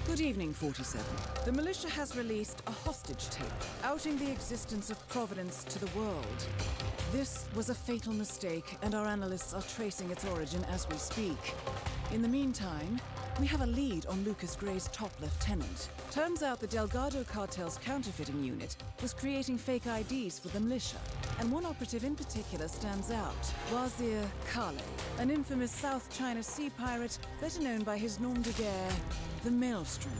Good evening, 47. The militia has released a hostage tape, outing the existence of Providence to the world. This was a fatal mistake, and our analysts are tracing its origin as we speak. In the meantime, we have a lead on Lucas Gray's top lieutenant. Turns out the Delgado cartel's counterfeiting unit was creating fake IDs for the militia, and one operative in particular stands out, Wazir Kale, an infamous South China Sea pirate better known by his nom de guerre, the Maelstrom.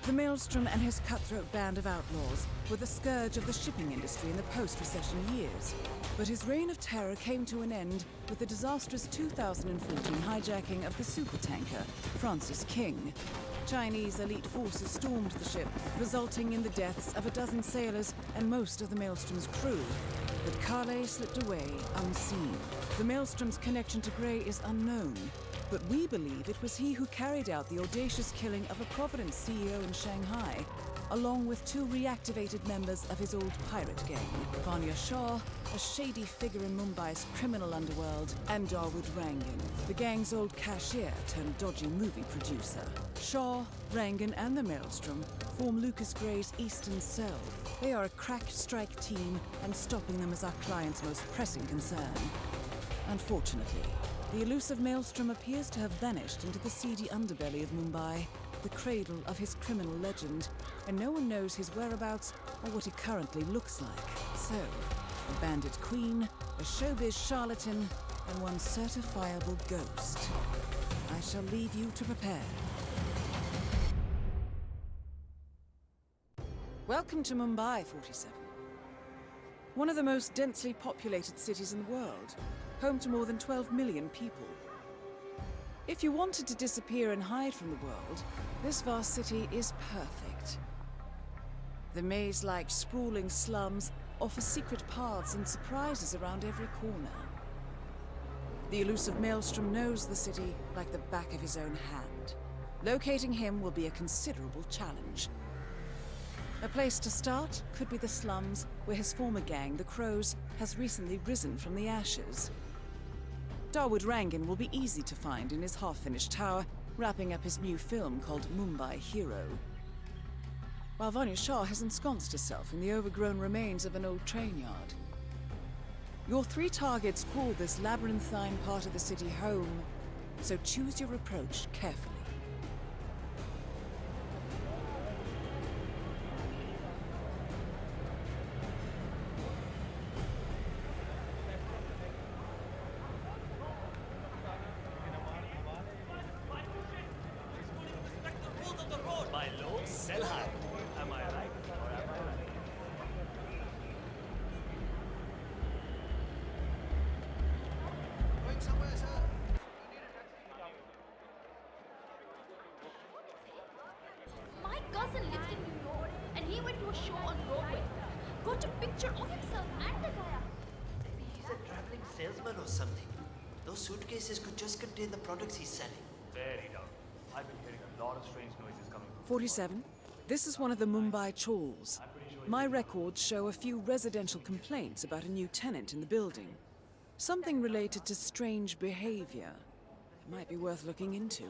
The Maelstrom and his cutthroat band of outlaws were the scourge of the shipping industry in the post-recession years. But his reign of terror came to an end with the disastrous 2014 hijacking of the supertanker, Francis King. Chinese elite forces stormed the ship, resulting in the deaths of a dozen sailors and most of the Maelstrom's crew. But Kale slipped away unseen. The Maelstrom's connection to Gray is unknown, but we believe it was he who carried out the audacious killing of a Providence CEO in Shanghai, along with two reactivated members of his old pirate gang, Vanya Shah, a shady figure in Mumbai's criminal underworld, and Dawood Rangan, the gang's old cashier turned dodgy movie producer. Shah, Rangan, and the Maelstrom form Lucas Gray's Eastern Cell. They are a crack strike team, and stopping them is our client's most pressing concern. Unfortunately, the elusive Maelstrom appears to have vanished into the seedy underbelly of Mumbai, the cradle of his criminal legend, and no one knows his whereabouts or what he currently looks like. So, a bandit queen, a showbiz charlatan, and one certifiable ghost. I shall leave you to prepare. Welcome to Mumbai, 47. One of the most densely populated cities in the world, home to more than 12 million people. If you wanted to disappear and hide from the world, this vast city is perfect. The maze-like sprawling slums offer secret paths and surprises around every corner. The elusive Maelstrom knows the city like the back of his own hand. Locating him will be a considerable challenge. A place to start could be the slums where his former gang, the Crows, has recently risen from the ashes. Dawood Rangan will be easy to find in his half-finished tower, wrapping up his new film called Mumbai Hero. While Vanya Shah has ensconced herself in the overgrown remains of an old train yard. Your three targets call this labyrinthine part of the city home, so choose your approach carefully. Suitcases could just contain the products he's selling. Very dumb. I've been hearing a lot of strange noises coming from 47. This is one of the Mumbai chawls. My records show a few residential complaints about a new tenant in the building. Something related to strange behavior. It might be worth looking into.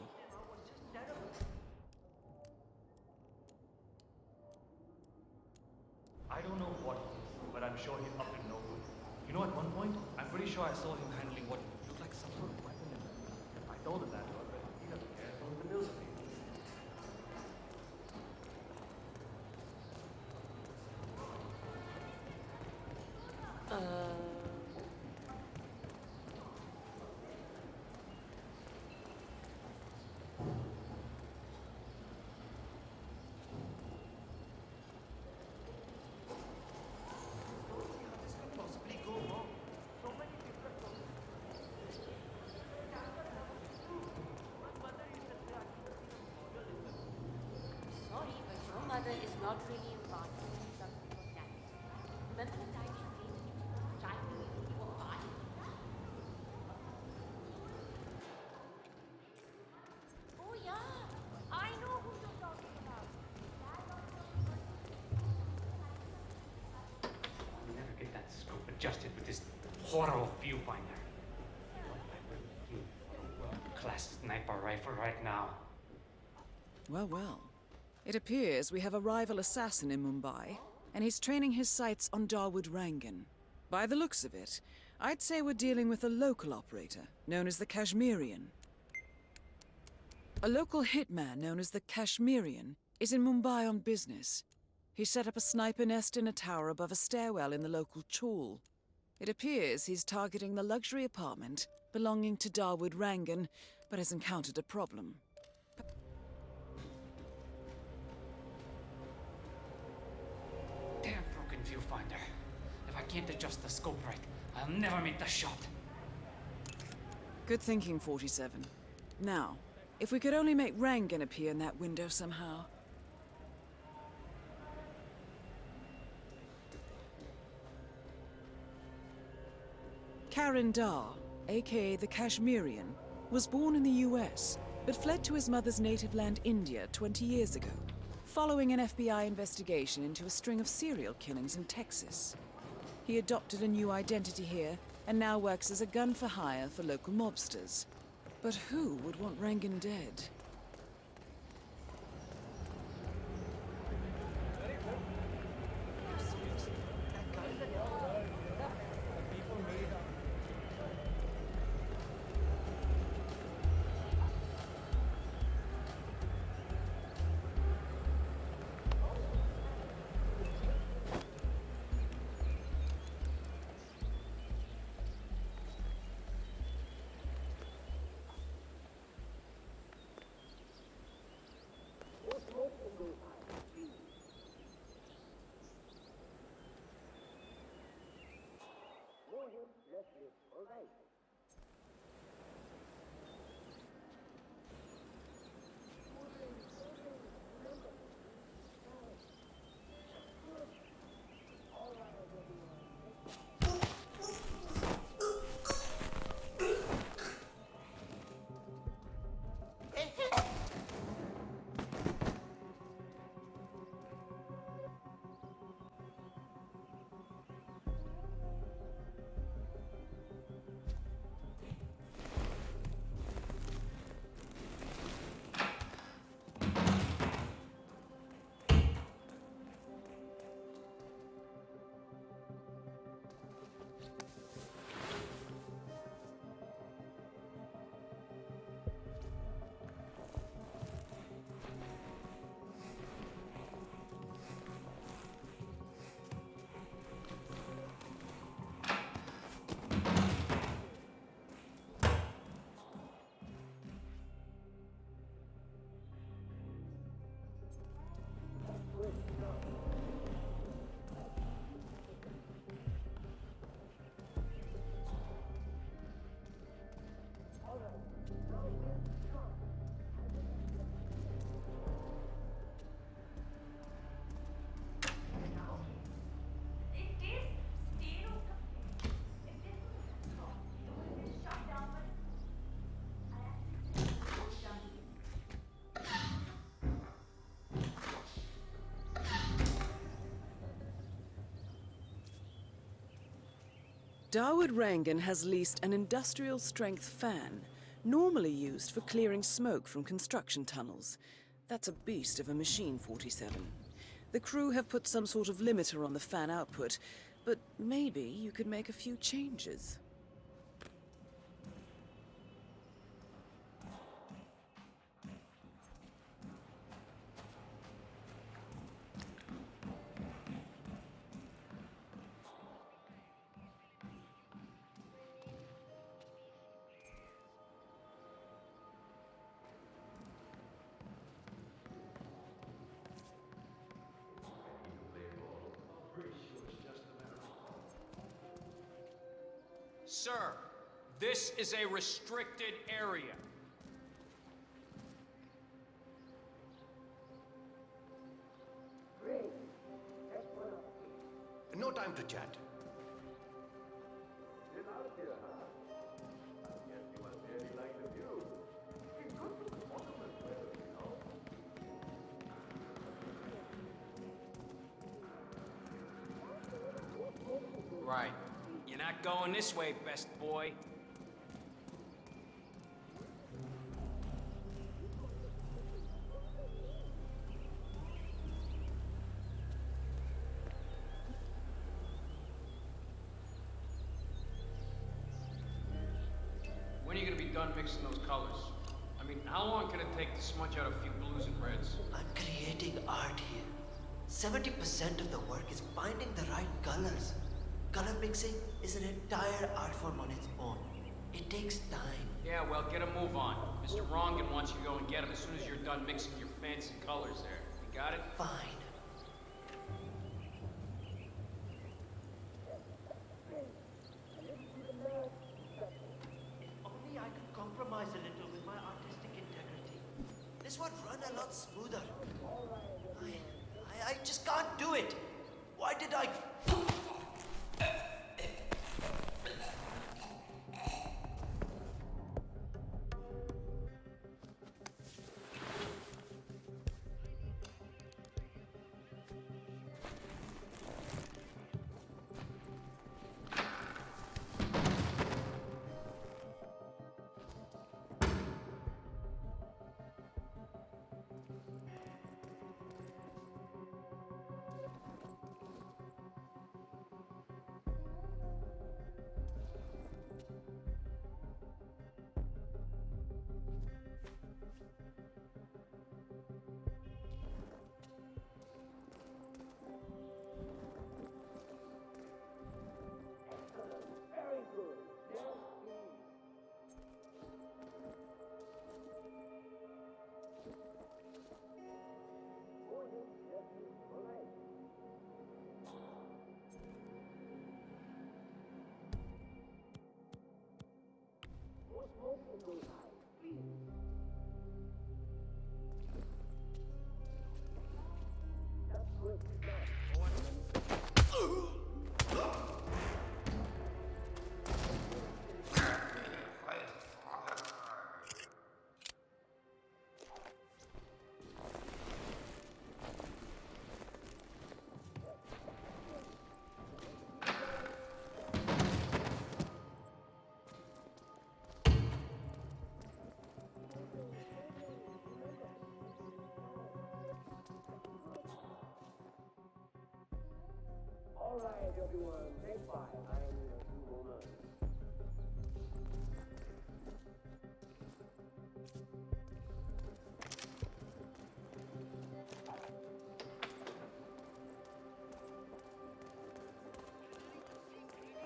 I don't know what he is, but I'm sure he's up to no good. You know, at one point, I'm pretty sure I saw him handling what looked like some sort of weapon. I told him that, but he doesn't care. It's one of the news of me. Is not really involved in something like that. Remember the time she came and you tried to make you a party? Oh yeah, I know who you're talking about. I'll never get that scope adjusted with this horrible viewfinder. World-class sniper rifle right now. Well, well. It appears we have a rival assassin in Mumbai, and he's training his sights on Dawood Rangan. By the looks of it, I'd say we're dealing with a local operator, known as the Kashmirian. A local hitman known as the Kashmirian is in Mumbai on business. He set up a sniper nest in a tower above a stairwell in the local chawl. It appears he's targeting the luxury apartment belonging to Dawood Rangan, but has encountered a problem. Damn broken viewfinder. If I can't adjust the scope right, I'll never make the shot. Good thinking, 47. Now, if we could only make Rangan appear in that window somehow. Karan Dar, aka the Kashmirian, was born in the US, but fled to his mother's native land, India, 20 years ago, following an FBI investigation into a string of serial killings in Texas. He adopted a new identity here, and now works as a gun for hire for local mobsters. But who would want Rangan dead? Dawood Rangan has leased an industrial-strength fan, normally used for clearing smoke from construction tunnels. That's a beast of a machine, 47. The crew have put some sort of limiter on the fan output, but maybe you could make a few changes. Sir, this is a restricted area. No time to chat. Right. You're not going this way, best boy. done mixing those colors? I mean, how long can it take to smudge out a few blues and reds? I'm creating art here. 70% of the work is finding the right colors. Color mixing is an entire art form on its own. It takes time. Yeah, well, get a move on. Mr. Rongan wants you to go and get him as soon as you're done mixing your fancy colors there. You got it? Fine. If only I could compromise a little with my artistic integrity. This would run a lot smoother. I just can't do it. Why did I... Alright everyone, take 5. I need a few more months.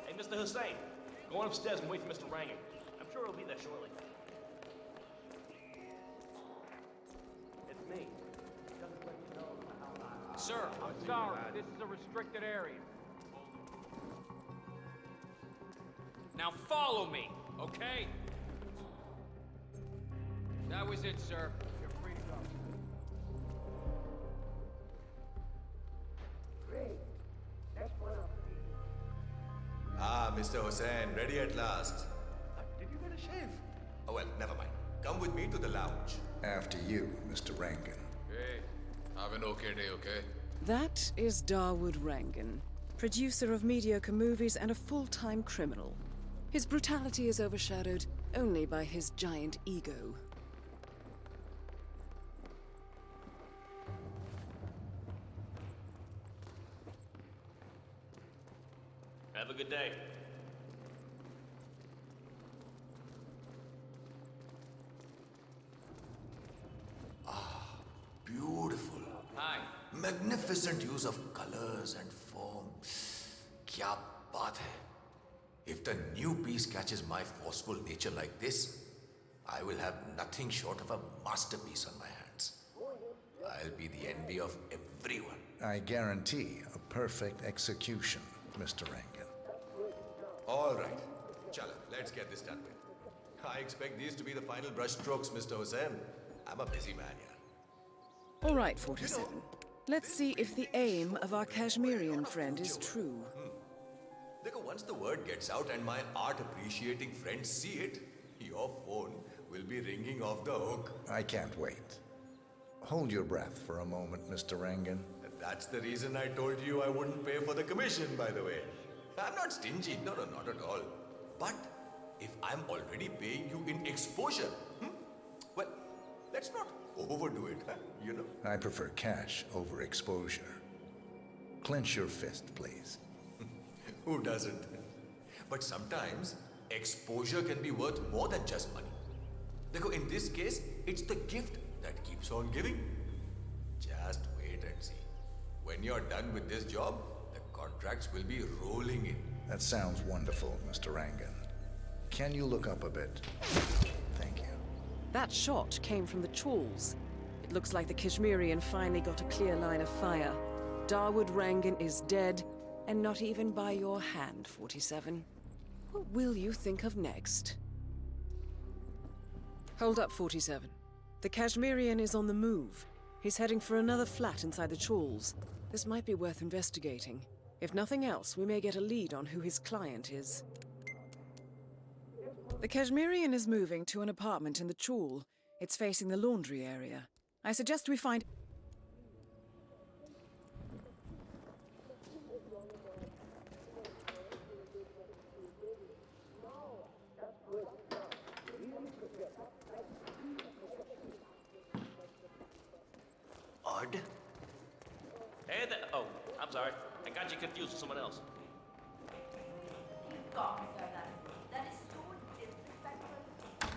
Hey, Mr. Hussein, go on upstairs and wait for Mr. Rangan. I'm sure he'll be there shortly. It's me. Just to let you know how Sir, I'm sorry. This is a restricted area. Now follow me, okay? That was it, sir. You're free to go. Great. Next one up, please. Ah, Mr. Hussain, ready at last. Did you get a shave? Oh, well, never mind. Come with me to the lounge. After you, Mr. Rangan. Hey, have an okay day, okay? That is Dawood Rangan, producer of mediocre movies and a full-time criminal. His brutality is overshadowed only by his giant ego. Have a good day. Beautiful. Hi. Magnificent use of colors and form. Kya baat hai. If the new piece catches my forceful nature like this, I will have nothing short of a masterpiece on my hands. I'll be the envy of everyone. I guarantee a perfect execution, Mr. Rangan. All right. Chala, let's get this done with. I expect these to be the final brushstrokes, Mr. Hussain. I'm a busy man here. All right, 47. Let's see if the aim of our Kashmirian friend is true. Dekho, once the word gets out and my art-appreciating friends see it, your phone will be ringing off the hook. I can't wait. Hold your breath for a moment, Mr. Rangan. That's the reason I told you I wouldn't pay for the commission, by the way. I'm not stingy, no, not at all. But if I'm already paying you in exposure, well, let's not overdo it, you know? I prefer cash over exposure. Clench your fist, please. Who doesn't? But sometimes exposure can be worth more than just money. देखो, in this case, it's the gift that keeps on giving. Just wait and see. When you're done with this job, the contracts will be rolling in. That sounds wonderful, Mr. Rangan. Can you look up a bit? Thank you. That shot came from the chawls. It looks like the Kashmirian finally got a clear line of fire. Dawood Rangan is dead, and not even by your hand, 47. What will you think of next? Hold up, 47. The Kashmirian is on the move. He's heading for another flat inside the chawls. This might be worth investigating. If nothing else, we may get a lead on who his client is. The Kashmirian is moving to an apartment in the chawl. It's facing the laundry area. I suggest we find... Odd? Hey there. Oh, I'm sorry. I got you confused with someone else. God, sir, that is so disrespectful.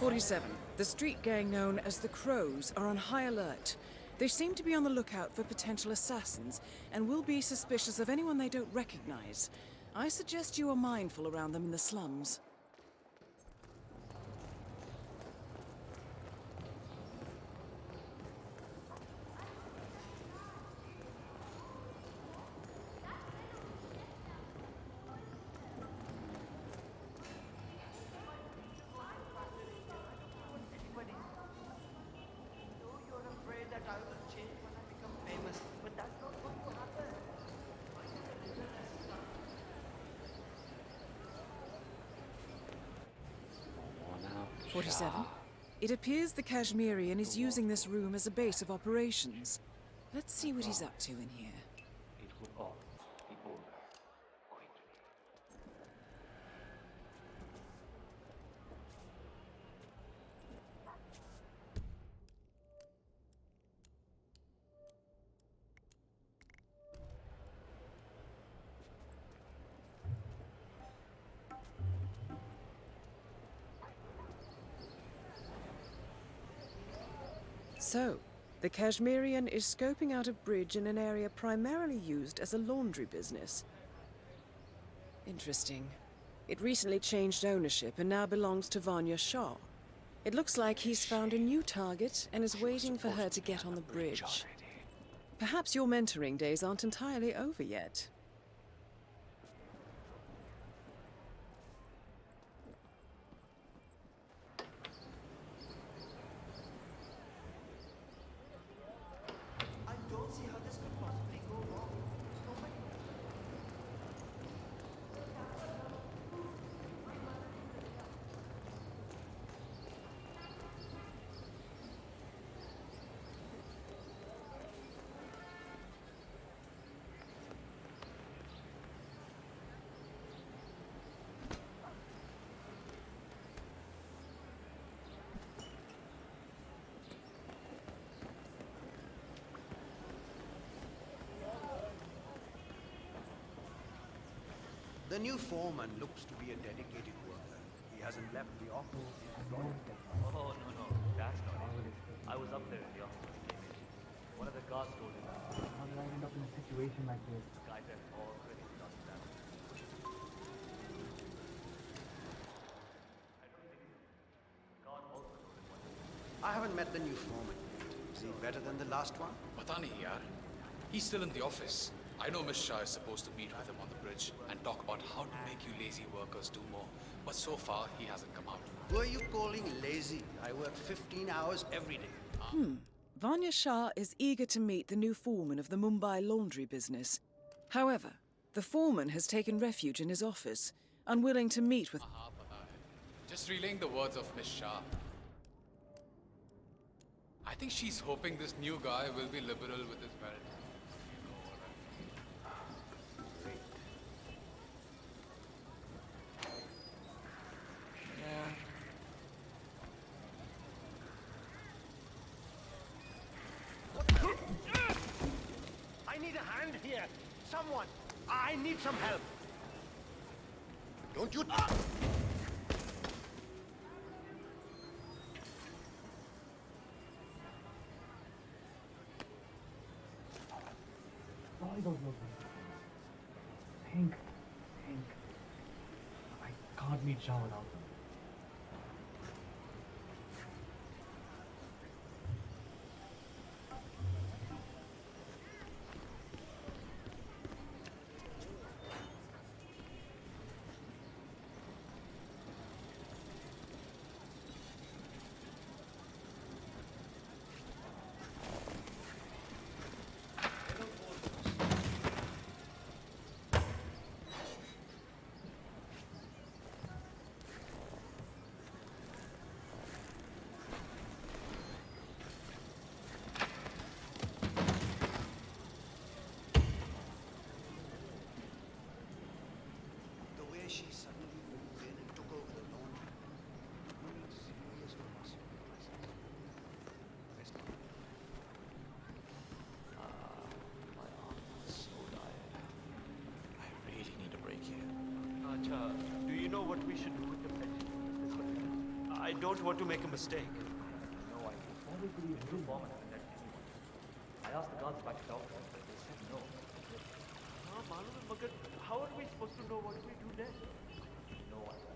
47. The street gang known as the Crows are on high alert. They seem to be on the lookout for potential assassins and will be suspicious of anyone they don't recognize. I suggest you are mindful around them in the slums. It appears the Kashmirian is using this room as a base of operations. Let's see what he's up to in here. It would all be over quickly. So, the Kashmirian is scoping out a bridge in an area primarily used as a laundry business. Interesting. It recently changed ownership and now belongs to Vanya Shah. It looks like he's found a new target and is waiting for her to get on the bridge. Perhaps your mentoring days aren't entirely over yet. The new foreman looks to be a dedicated worker. He hasn't left the office. Oh, no, that's not it. I was up there in the office when he came in. One of the guards told him, how did I end up in a situation like this? The guy left all credit to us now. I don't think so. The guard also told him one day. I haven't met the new foreman yet. Is he better than the last one? Pata nahi yaar. He's still in the office. I know Miss Shah is supposed to meet with him on the bridge and talk about how to make you lazy workers do more. But so far, he hasn't come out. Who are you calling lazy? I work 15 hours every day. Vanya Shah is eager to meet the new foreman of the Mumbai laundry business. However, the foreman has taken refuge in his office, unwilling to meet with... Just relaying the words of Miss Shah. I think she's hoping this new guy will be liberal with his marriage. I need a hand here. Someone. I need some help. Don't you... Why don't look? Think. I can't meet Shah without them. She suddenly moved in and took over the laundry. Serious muscle crisis. My arm is so tired. I really need a break here. Acha, do you know what we should do with the pet? I don't want to make a mistake. No idea. Why would we do format and let anyone? I asked the guards if I could talk to them, but they said no. How are we supposed to know what we do next? No idea.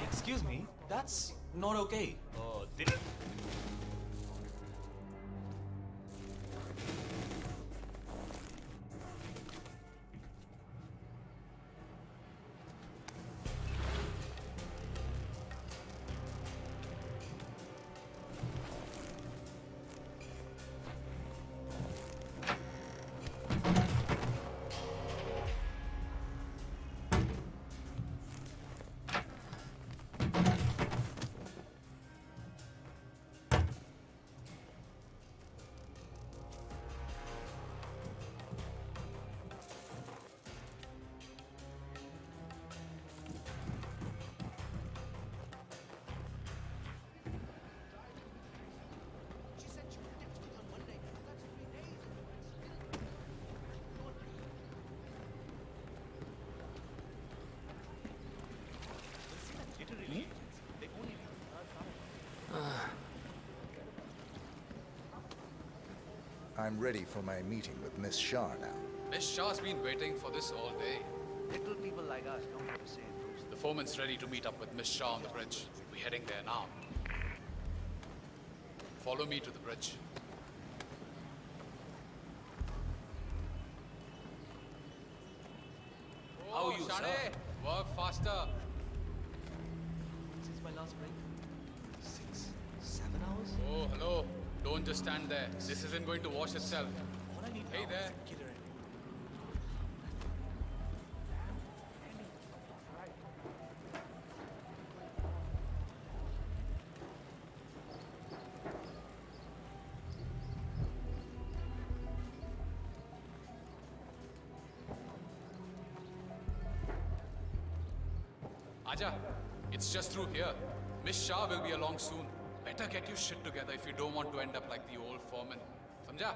Excuse me, that's not okay. I'm ready for my meeting with Miss Shah now. Miss Shah's been waiting for this all day. Little people like us don't have to say it. The foreman's ready to meet up with Miss Shah on the bridge. We're heading there now. Follow me to the bridge. How are you, Shade, sir? work faster. Since my last break? 6, 7 hours? Oh, hello. Don't just stand there. This isn't going to wash itself. All I need Hey now there. is to get her in. Aja, it's just through here. Miss Shah will be along soon. Better get your shit together if you don't want to end up like the old foreman. Samjha?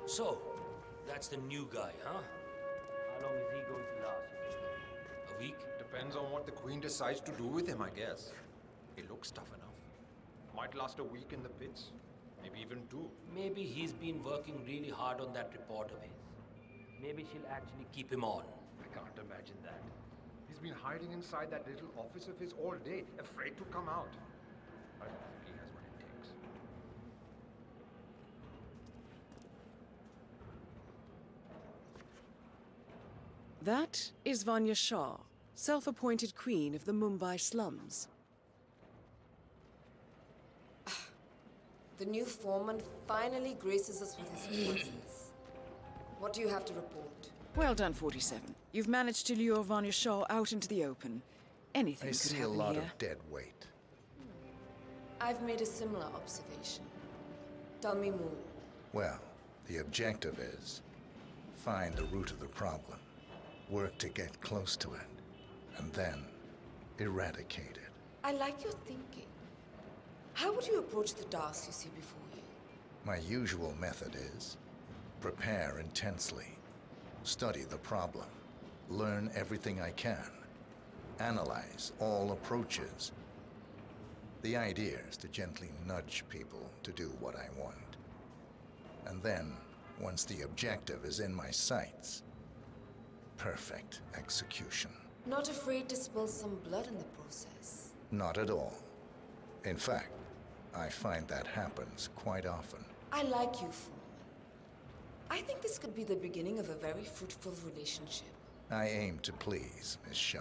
So, that's the new guy, huh? How long is he going to last? A week? Depends on what the Queen decides to do with him, I guess. He looks tough enough. Might last a week in the pits. Maybe even 2. Maybe he's been working really hard on that report of his. Maybe she'll actually keep him on. I can't imagine that. He's He's been hiding inside that little office of his all day, afraid to come out. I don't think he has what it takes. That is Vanya Shah, self-appointed queen of the Mumbai slums. The new foreman finally graces us with his presence. What do you have to report? Well done, 47. You've managed to lure Vanya Shah out into the open. Anything I could see a happen lot here. of dead weight. I've made a similar observation. Tell me more. Well, the objective is find the root of the problem, work to get close to it, and then eradicate it. I like your thinking. How would you approach the task you see before you? My usual method is prepare intensely, study the problem, learn everything I can, analyze all approaches. The idea is to gently nudge people to do what I want. And then, once the objective is in my sights, perfect execution. Not afraid to spill some blood in the process? Not at all. In fact, I find that happens quite often. I like you, Foreman. I think this could be the beginning of a very fruitful relationship. I aim to please, Miss Shah.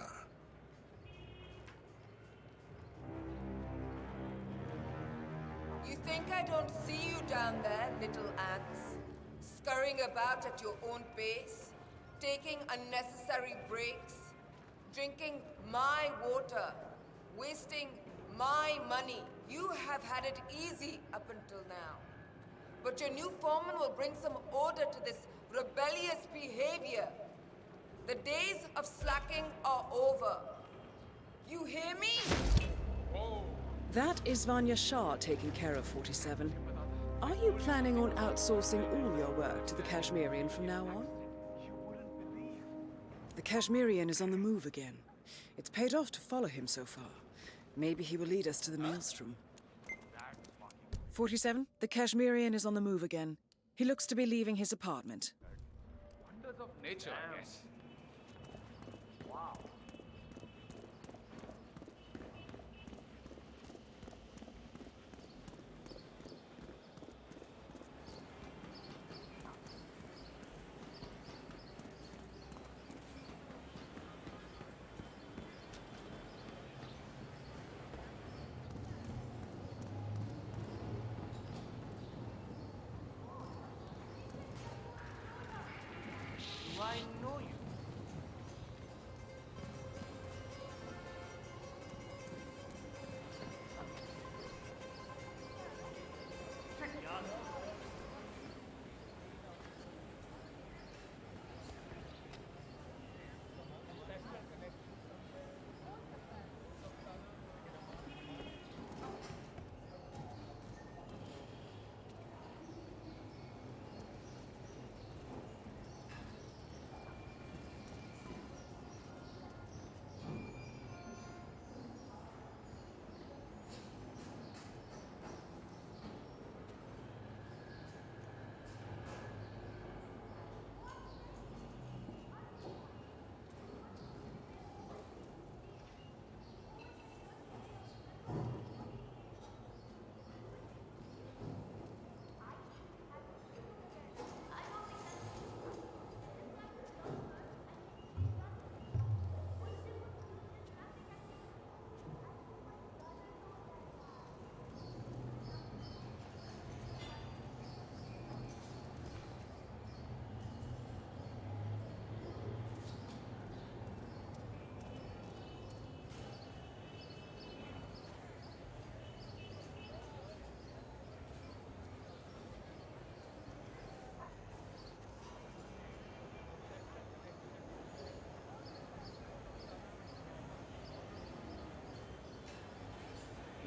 You think I don't see you down there, little ants? Scurrying about at your own pace, taking unnecessary breaks, drinking my water, wasting my money. You have had it easy up until now. But your new foreman will bring some order to this rebellious behavior. The days of slacking are over. You hear me? That is Vanya Shah taking care of 47. Are you planning on outsourcing all your work to the Kashmirian from now on? The Kashmirian is on the move again. It's paid off to follow him so far. Maybe he will lead us to the maelstrom. 47, the Kashmirian is on the move again. He looks to be leaving his apartment. Wonders of nature, I guess. Wow. Do I know you?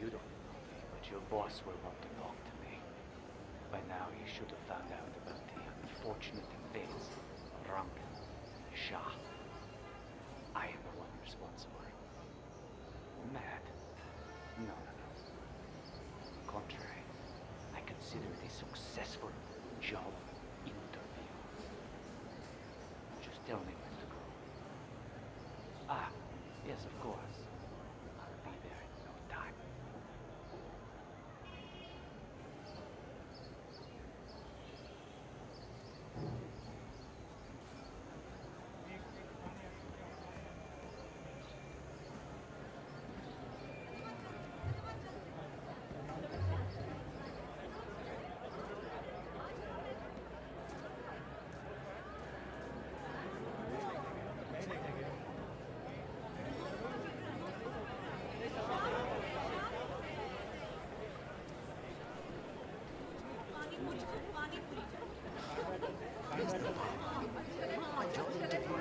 You don't know me, but your boss will want to talk to me. By now, he should have found out about the unfortunate events of Rangan Shah. I am the one responsible. Mad? No. On the contrary, I consider it a successful job interview. Just tell me where to go. Ah,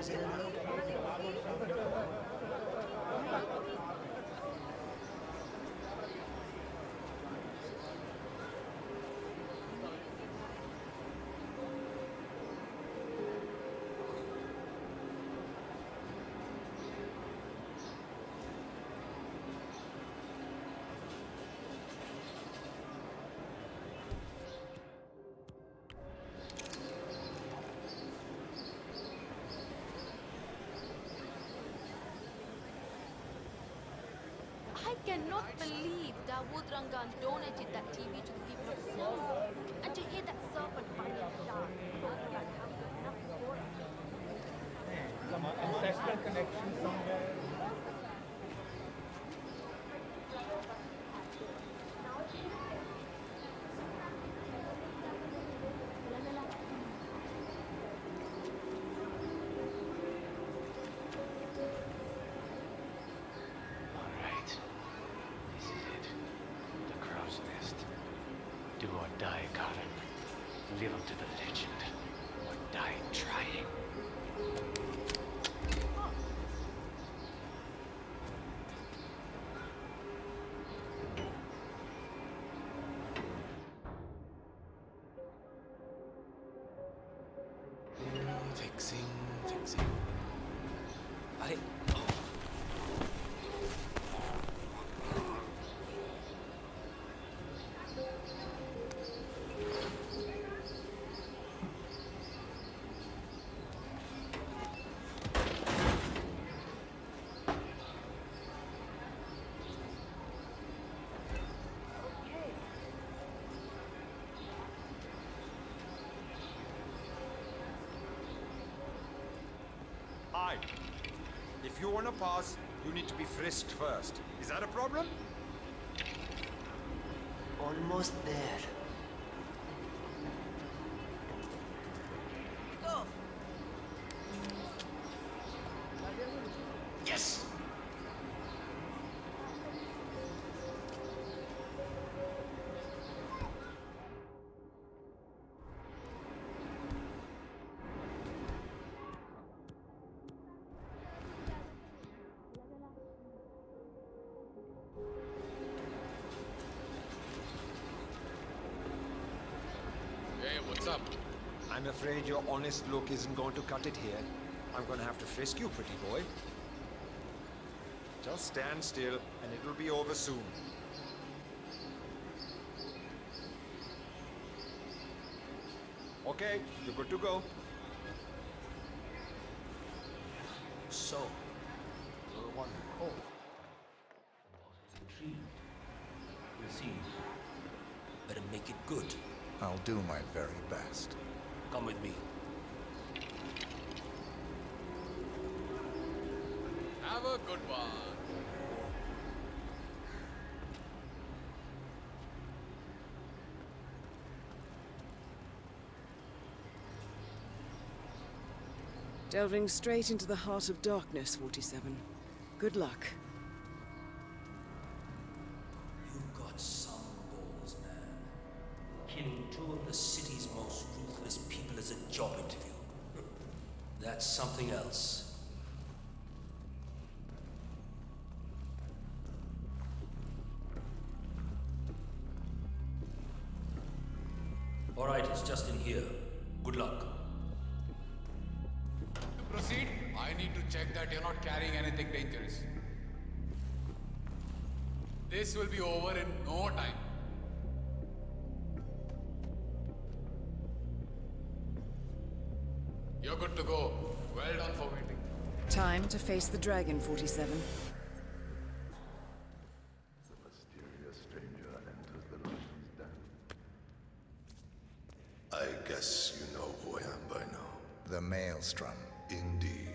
I cannot believe Dawood Rangan donated that TV to the people of Снова. And to hear that serpent fighting a shark, that comes with enough story. Some ancestral connection somewhere. Do or die, Colin. Live up to the legend, or die trying. Fixing. Hi. If you want to pass, you need to be frisked first. Is that a problem? Almost there. Go. Yes! Hey, what's up? I'm afraid your honest look isn't going to cut it here. I'm going to have to frisk you, pretty boy. Just stand still, and it'll be over soon. Okay, you're good to go. So, you're the one who called. Intrigued. We'll see. Better make it good. I'll do my very best. Come with me. Have a good one. Delving straight into the heart of darkness, 47. Good luck. You've got some balls, man. Killing two of the city's most ruthless people as a job interview. That's something else. All right, it's just in here. Good luck. To proceed, I need to check that you're not carrying anything dangerous. This will be over in no time. You're good to go. Well done for waiting. Time to face the dragon, 47. The mysterious stranger enters the lion's den. I guess you know who I am by now. The Maelstrom. Indeed.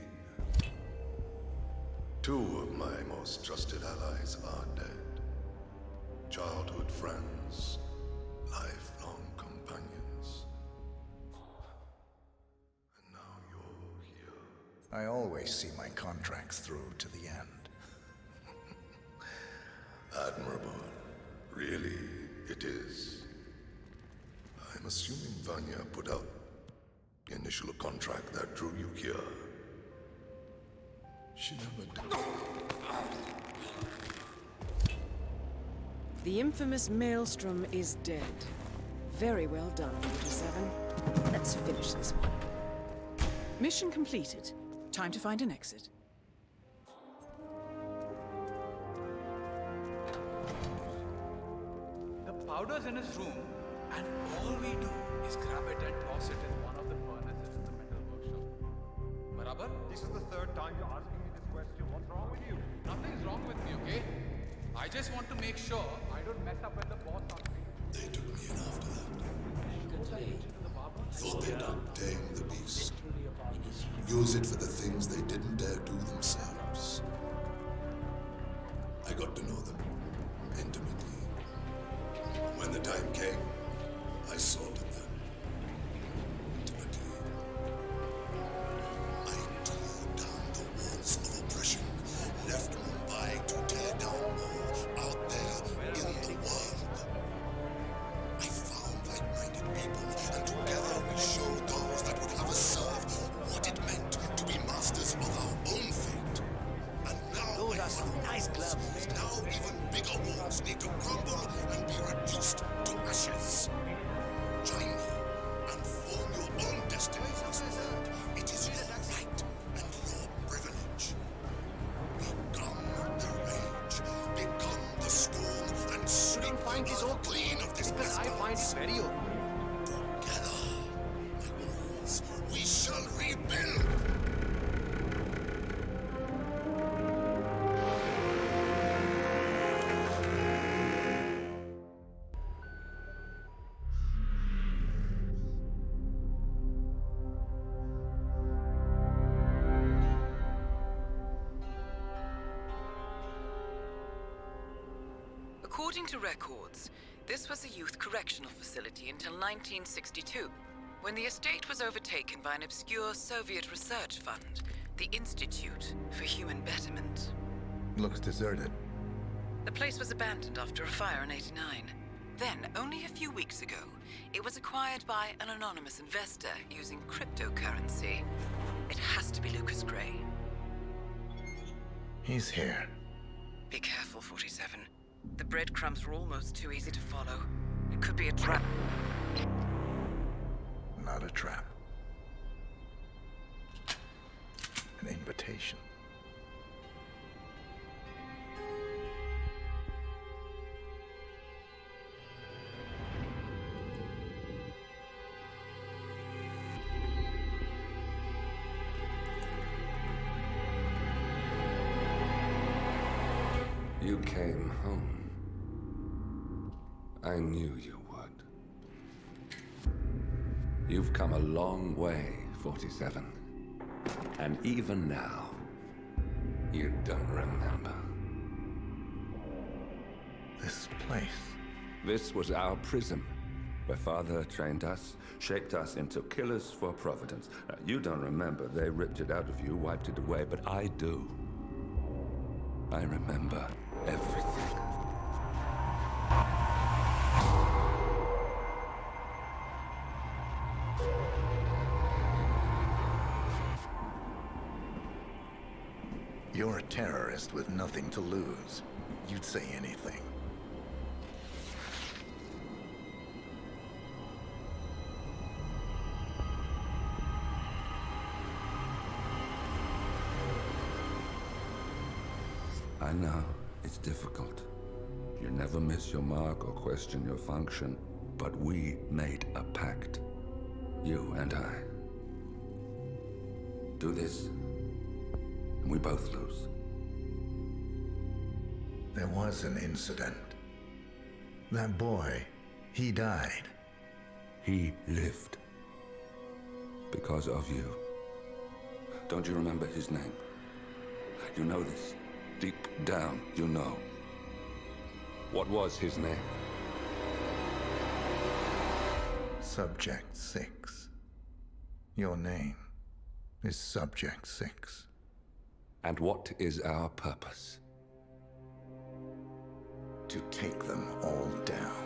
Two of my most trusted allies are dead. Childhood friends, lifelong companions. And now you're here. I always see my contracts through to the end. Admirable. Really, it is. I'm assuming Vanya put out the initial contract that drew you here. She never did. The infamous Maelstrom is dead. Very well done, 47. Let's finish this one. Mission completed. Time to find an exit. The powder's in his room, and all we do is grab it and toss it in one of the furnaces in the metal workshop. Barabar? This is the third time you're asking me this question. What's wrong with you? Nothing's wrong with me, okay? I just want to make sure I don't mess up when the boss asks me. They took me in after that. Thought they'd tame the beast. Use it for the things they didn't dare do themselves. I got to know them intimately. When the time came, I sorted them intimately. I tore down the walls of oppression, left Mumbai to tear down more out there in the world. I found like-minded people, and together we showed those that would have us serve what it meant to be masters of our own fate. And now, those are some nice gloves. Now even bigger walls need to crumble and be reduced to ashes. Join me and form your own destiny. It is your right and your privilege. Become the rage, become the storm, and sweep the earth clean of this because I find it very open. Together, my warriors, we shall rebuild. According to records, this was a youth correctional facility until 1962, when the estate was overtaken by an obscure Soviet research fund, the Institute for Human Betterment. Looks deserted. The place was abandoned after a fire in '89. Then, only a few weeks ago, it was acquired by an anonymous investor using cryptocurrency. It has to be Lucas Gray. He's here. Be careful, 47. The breadcrumbs were almost too easy to follow. It could be a trap. Not a trap. An invitation. You came home. I knew you would. You've come a long way, 47. And even now, you don't remember. This place. This was our prison, where Father trained us, shaped us into killers for Providence. Now, you don't remember. They ripped it out of you, wiped it away, but I do. I remember everything. You're a terrorist with nothing to lose. You'd say anything. I know, it's difficult. You never miss your mark or question your function, but we made a pact. You and I. Do this, and we both lose. There was an incident. That boy, he died. He lived. Because of you. Don't you remember his name? You know this. Deep down, you know. What was his name? Subject 6. Your name is Subject 6. And what is our purpose? To take them all down.